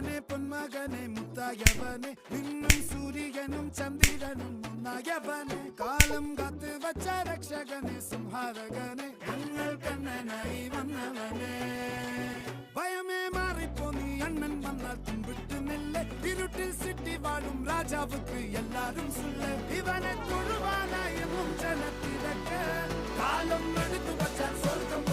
മകനെ പൊന്മകനെ മുത്തായവനെ നിന്നും സൂര്യനും ചന്ദ്രനും ഒന്നായവനെ കാലം കാത്ത് വച്ച രക്ഷകനെ സംഹാരകനെ ഞങ്ങൾ കണ്ണനായി വന്നവനെ ഭയമേ മാറിപ്പോ നീ അണ്ണൻ വന്നാൽ തുമ്പിട്ട് നെല്ല് ഇരുട്ടിൽ സിറ്റി വാഴും രാജാവുക്ക് എല്ലാരും സുല്ല ഇവനെ തൊഴുവാനായി ജനത്തിരക്ക് കാലം എടുത്തു വച്ചാൽ സ്വർഗം